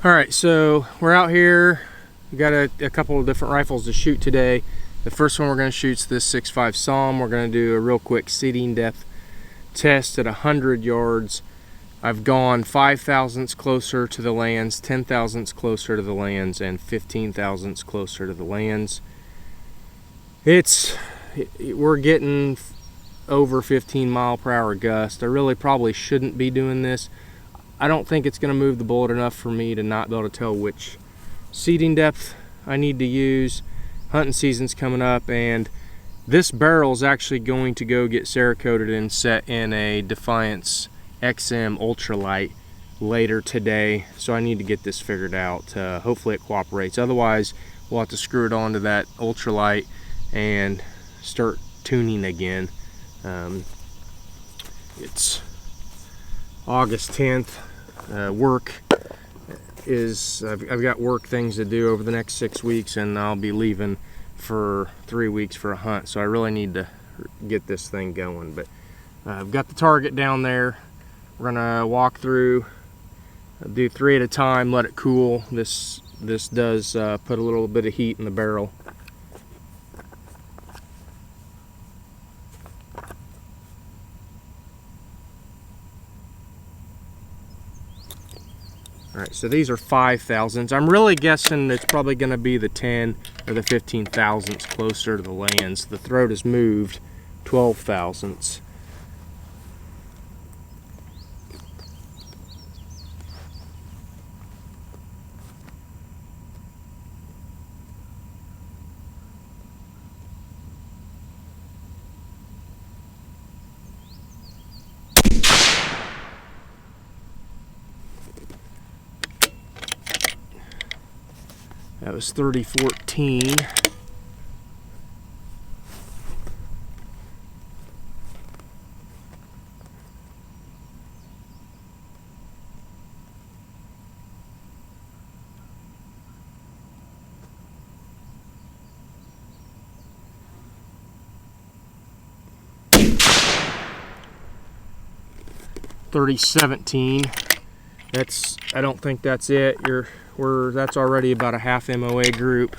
All right, so we're out here. We got a couple of different rifles to shoot today. The first one we're going to shoot is this 6.5 SAUM. We're going to do a real quick seating depth test at 100 yards. I've gone 5 thousandths closer to the lands, 10 thousandths closer to the lands, and 15 thousandths closer to the lands. We're getting over 15-mile-per-hour gust. I really probably shouldn't be doing this. I don't think it's going to move the bullet enough for me to not be able to tell which seating depth I need to use. Hunting season's coming up, and this barrel is actually going to go get Cerakoted and set in a Defiance XM ultralight later today, so I need to get this figured out. Hopefully it cooperates. Otherwise, we'll have to screw it onto that ultralight and start tuning again. It's August 10th. I've got work things to do over the next 6 weeks, and I'll be leaving for 3 weeks for a hunt, so I really need to get this thing going. But I've got the target down there. We're gonna walk through, do 3 at a time, let it cool. This does put a little bit of heat in the barrel. Alright, so these are 5 thousandths. I'm really guessing it's probably going to be the 10 or the 15 thousandths closer to the lands. The throat has moved 12 thousandths. That was 30-14. I don't think that's it. That's already about a half MOA group.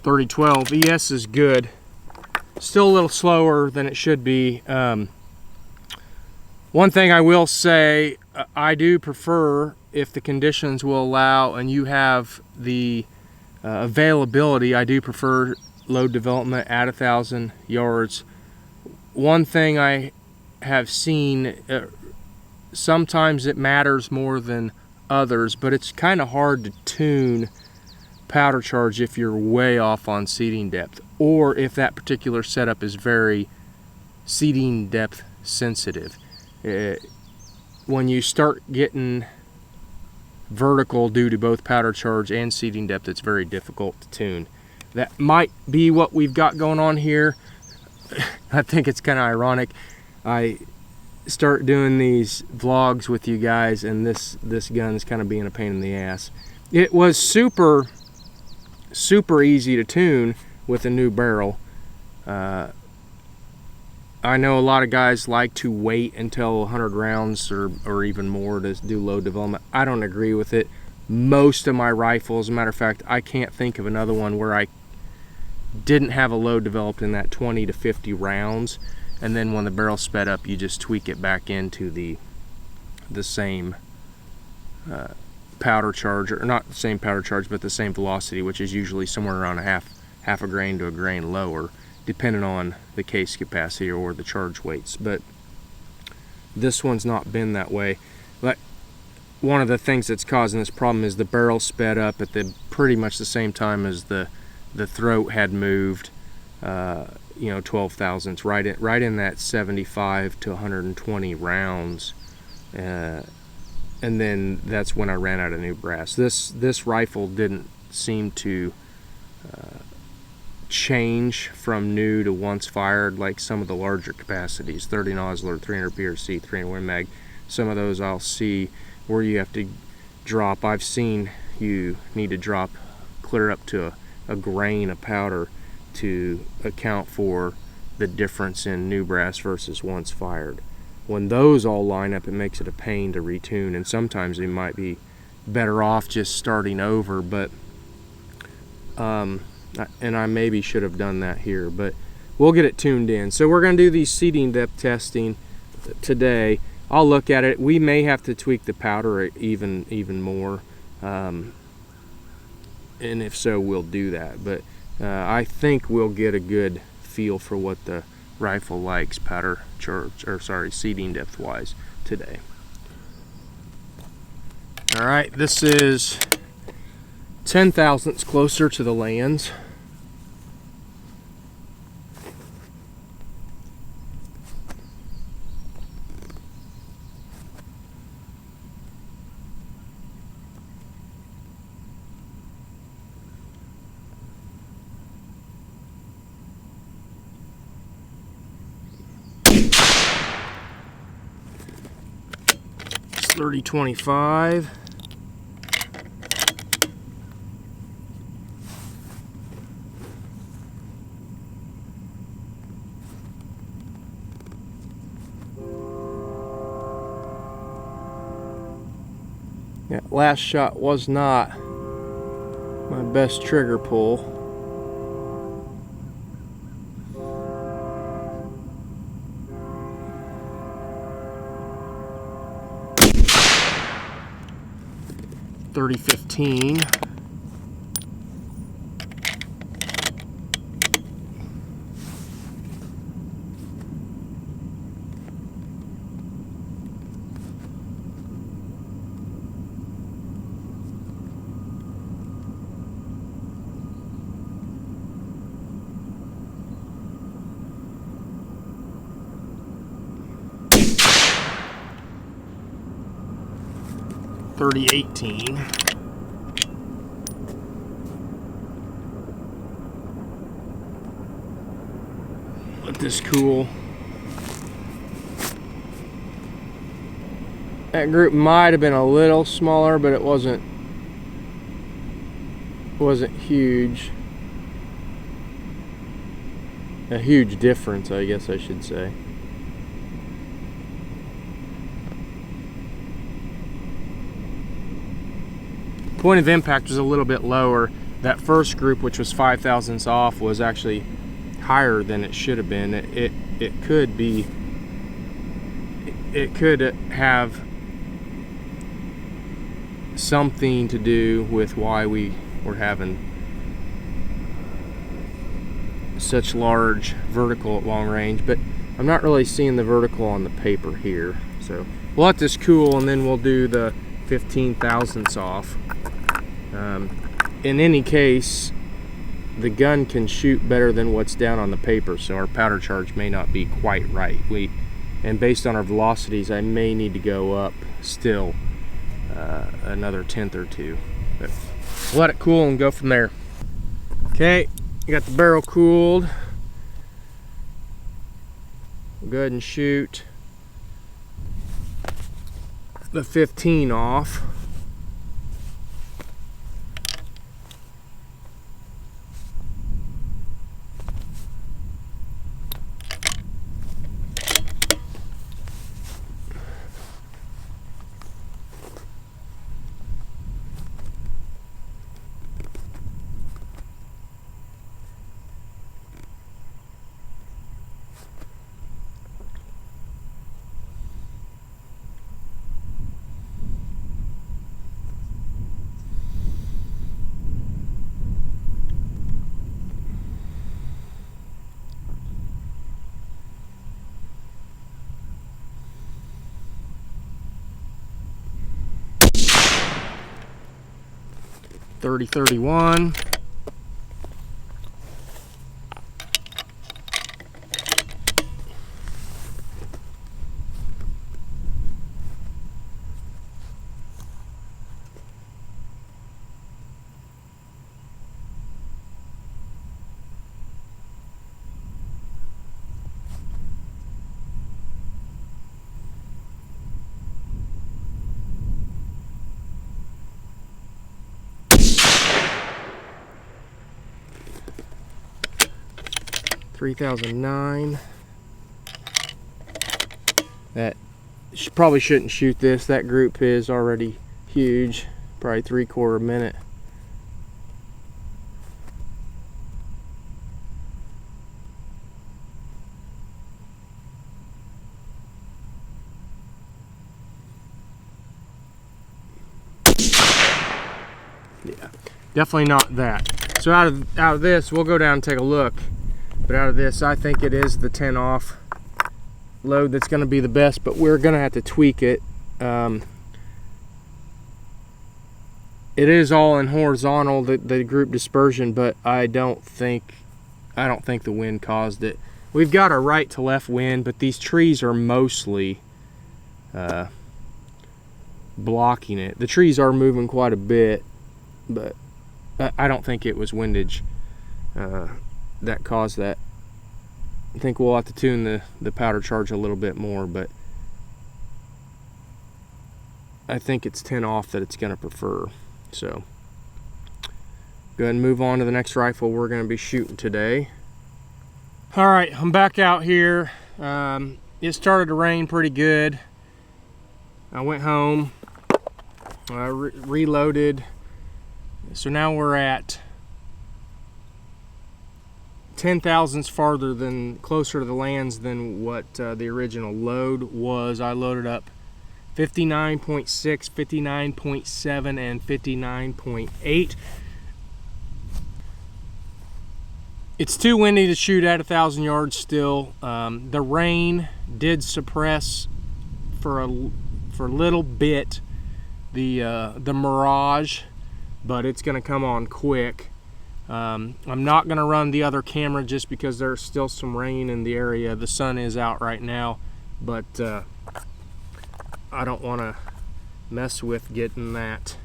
.30-12. ES is good. Still a little slower than it should be. One thing I will say, I do prefer, if the conditions will allow and you have the availability, I do prefer load development at 1,000 yards. One thing I have seen, sometimes it matters more than others, but it's kind of hard to tune powder charge if you're way off on seating depth, or if that particular setup is very seating depth sensitive. When you start getting vertical due to both powder charge and seating depth, it's very difficult to tune. That might be what we've got going on here. I think it's kind of ironic. I start doing these vlogs with you guys, and this gun's kind of being a pain in the ass. It was super easy to tune with a new barrel. I know a lot of guys like to wait until 100 rounds or even more to do load development. I don't agree with it. Most of my rifles, as a matter of fact, I can't think of another one where I didn't have a load developed in that 20 to 50 rounds, and then when the barrel sped up, you just tweak it back into the same powder charge, or not the same powder charge, but the same velocity, which is usually somewhere around a half a grain to a grain lower, depending on the case capacity or the charge weights. But this one's not been that way. But one of the things that's causing this problem is the barrel sped up at pretty much the same time as the throat had moved, 12 thousandths, right in that 75 to 120 rounds. And then that's when I ran out of new brass. This rifle didn't seem to change from new to once fired, like some of the larger capacities, 30 nozzler, 300 PRC, 300 Win Mag. Some of those I'll see where you have to drop. I've seen you need to drop clear up to a grain of powder to account for the difference in new brass versus once fired. When those all line up, it makes it a pain to retune, and sometimes you might be better off just starting over. But and I maybe should have done that here, but we'll get it tuned in. So we're going to do these seating depth testing today. I'll look at it. We may have to tweak the powder even more, and if so, we'll do that. But I think we'll get a good feel for what the rifle likes powder charge, or sorry, seating depth wise today. All right, this is 10 thousandths closer to the lands. It's 30-25. That last shot was not my best trigger pull. .30-15. .30-18. Let this cool. That group might have been a little smaller, but it wasn't huge. A huge difference, I guess I should say. Point of impact was a little bit lower. That first group, which was 5 thousandths off, was actually higher than it should have been. It could be, it could have something to do with why we were having such large vertical at long range, but I'm not really seeing the vertical on the paper here. So we'll let this cool, and then we'll do the 15 thousandths off. In any case, the gun can shoot better than what's down on the paper, so our powder charge may not be quite right. And based on our velocities, I may need to go up still another tenth or two. But we'll let it cool and go from there. Okay, you got the barrel cooled. We'll go ahead and shoot the 15 off. .30-31. 3009. That probably shouldn't shoot this. That group is already huge, probably 3/4 minute. Yeah, definitely not that. So out of this, we'll go down and take a look. But out of this, I think it is the 10 off load that's going to be the best. But we're going to have to tweak it. It is all in horizontal, the group dispersion, but I don't think the wind caused it. We've got a right to left wind, but these trees are mostly blocking it. The trees are moving quite a bit, but I don't think it was windage that caused that. I think we'll have to tune the powder charge a little bit more, but I think it's 10 off that it's going to prefer. So go ahead and move on to the next rifle we're going to be shooting today. All right, I'm back out here. It started to rain pretty good. I went home, reloaded. So now we're at 10,000ths farther closer to the lands than what the original load was. I loaded up 59.6, 59.7, and 59.8. It's too windy to shoot at 1,000 yards still. The rain did suppress for a little bit the mirage, but it's going to come on quick. I'm not going to run the other camera just because there's still some rain in the area. The sun is out right now, but I don't want to mess with getting that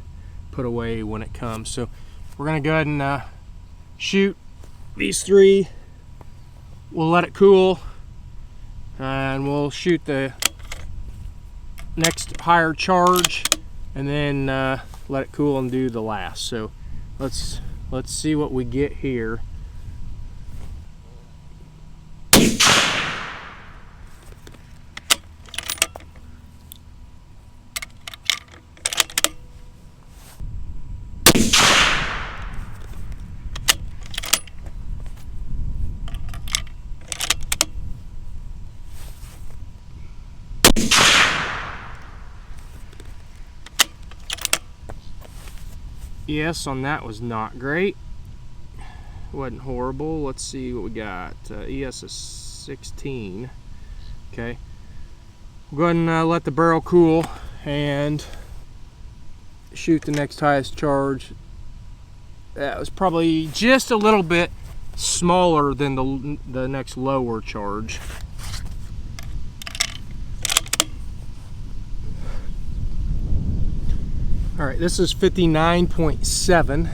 put away when it comes. So we're going to go ahead and shoot these three. We'll let it cool, and we'll shoot the next higher charge, and then let it cool and do the last. So let's see what we get here. ES on that was not great. Wasn't horrible. Let's see what we got. ES is 16. Okay. We'll go ahead and let the barrel cool and shoot the next highest charge. That was probably just a little bit smaller than the next lower charge. All right, this is 59.7.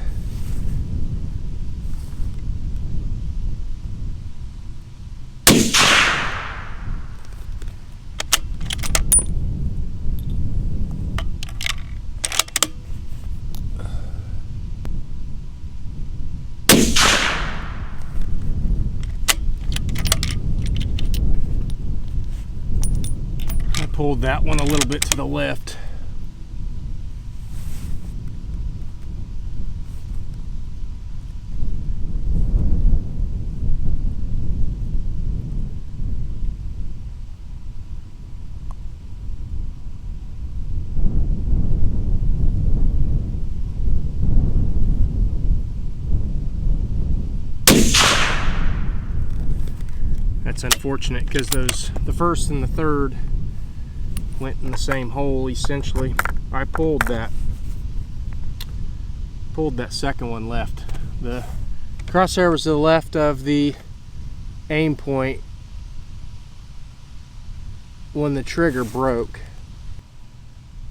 I pulled that one a little bit to the left. That's unfortunate because the first and the third went in the same hole essentially. I pulled that second one left. The crosshair was to the left of the aim point when the trigger broke.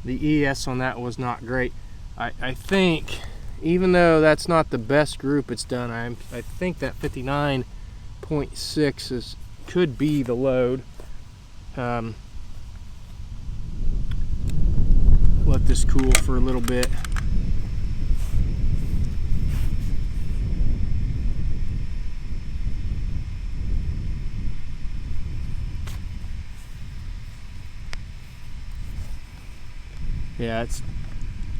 The ES on that was not great. I think, even though that's not the best group it's done, I think that 59.6 could be the load. Let this cool for a little bit. Yeah,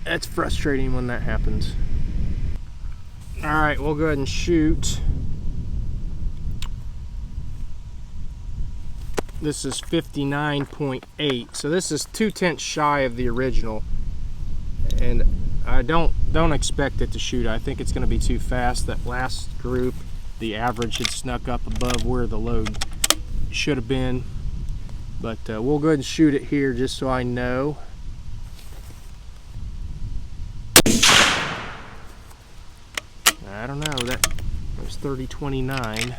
it's frustrating when that happens. All right, we'll go ahead and shoot. This is 59.8, so this is 2/10 shy of the original, and I don't expect it to shoot. I think it's going to be too fast. That last group, the average had snuck up above where the load should have been, but we'll go ahead and shoot it here just so I know. I don't know, that was 30.29.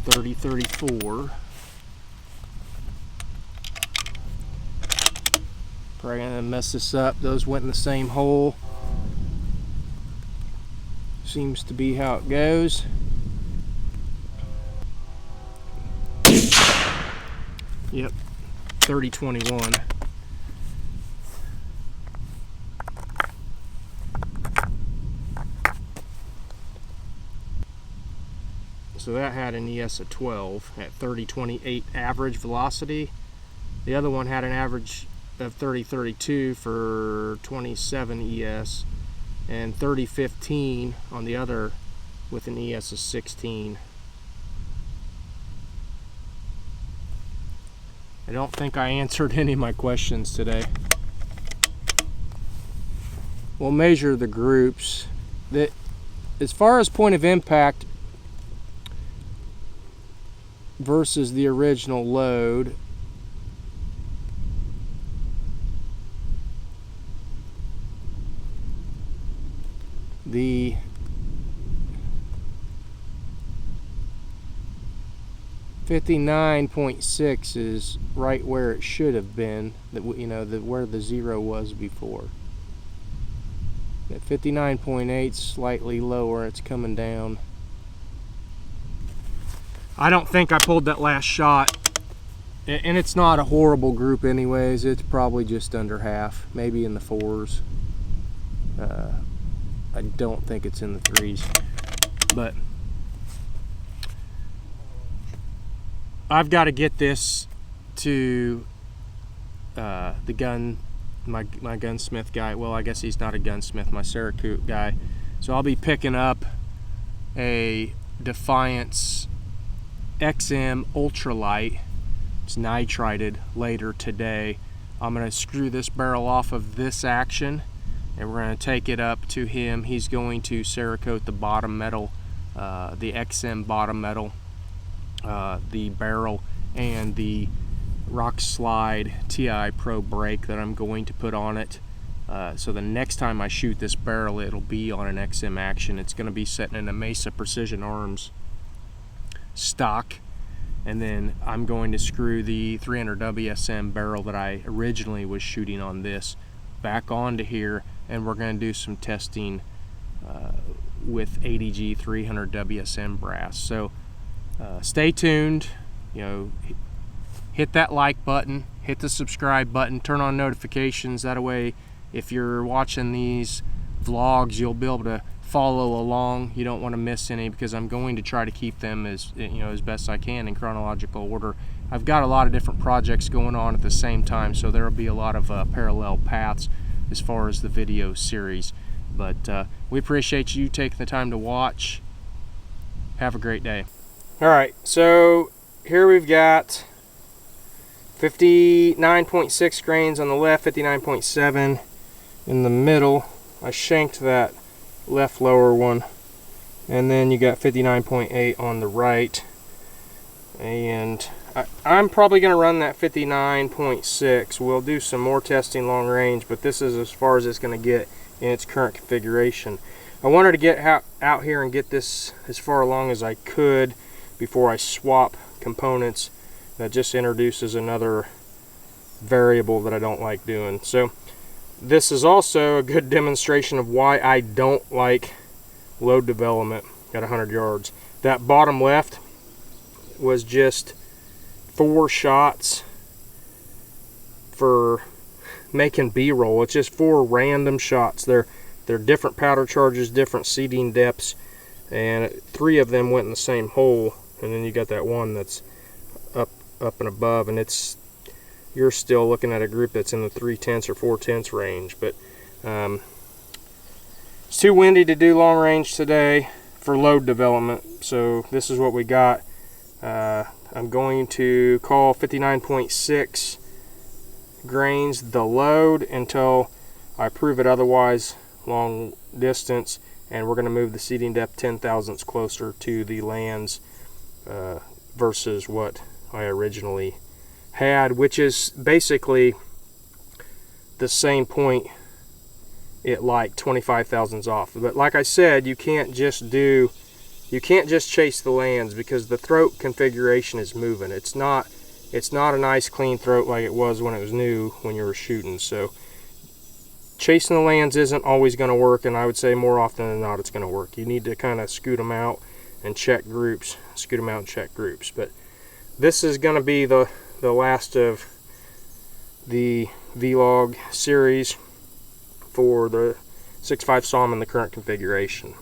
.30-34. Probably gonna mess this up. Those went in the same hole. Seems to be how it goes. Yep, 30.21. So that had an ES of 12 at 30.28 average velocity. The other one had an average of 30.32 for 27 ES, and 30.15 on the other with an ES of 16. I don't think I answered any of my questions today. We'll measure the groups. As far as point of impact versus the original load, the .59 is right where it should have been, where the 0 was before. At 59.8, slightly lower, it's coming down. I don't think I pulled that last shot, and it's not a horrible group anyways. It's probably just under half, maybe in the 4s. I don't think it's in the 3s, but I've got to get this to my gunsmith guy. Well, I guess he's not a gunsmith, my Cerakote guy. So I'll be picking up a Defiance XM Ultralight. It's nitrided later today. I'm going to screw this barrel off of this action, and we're going to take it up to him. He's going to Cerakote the bottom metal, the XM bottom metal, the barrel, and the Rock Slide TI Pro brake that I'm going to put on it. So the next time I shoot this barrel, it'll be on an XM action. It's going to be setting in a Mesa Precision Arms stock, and then I'm going to screw the 300 WSM barrel that I originally was shooting on this back onto here, and we're going to do some testing with ADG 300 WSM brass. So stay tuned. Hit that like button, hit the subscribe button, turn on notifications. That way, if you're watching these vlogs, you'll be able to follow along. You don't want to miss any, because I'm going to try to keep them as best I can in chronological order. I've got a lot of different projects going on at the same time, so there will be a lot of parallel paths as far as the video series. But we appreciate you taking the time to watch. Have a great day. All right, so here we've got 59.6 grains on the left, 59.7 in the middle. I shanked that left lower one, and then you got 59.8 on the right, and I'm probably going to run that 59.6. We'll do some more testing long range, but this is as far as it's going to get in its current configuration. I wanted to get out here and get this as far along as I could before I swap components. That just introduces another variable that I don't like doing. So this is also a good demonstration of why I don't like load development at 100 yards. That bottom left was just 4 shots for making B-roll. It's just 4 random shots. They're different powder charges, different seeding depths, and 3 of them went in the same hole, and then you got that one that's up and above, and you're still looking at a group that's in the 3/10 or 4/10 range. But it's too windy to do long range today for load development, so this is what we got. I'm going to call 59.6 grains the load until I prove it otherwise long distance, and we're going to move the seeding depth 10 thousandths closer to the lands versus what I originally had, which is basically the same point it like 25 thousandths off. But like I said, you can't just chase the lands because the throat configuration is moving. It's not a nice clean throat like it was when it was new when you were shooting. So chasing the lands isn't always going to work, and I would say more often than not it's going to work. You need to kind of scoot them out and check groups, But this is going to be the last of the vlog series for the 6.5 SAUM in the current configuration.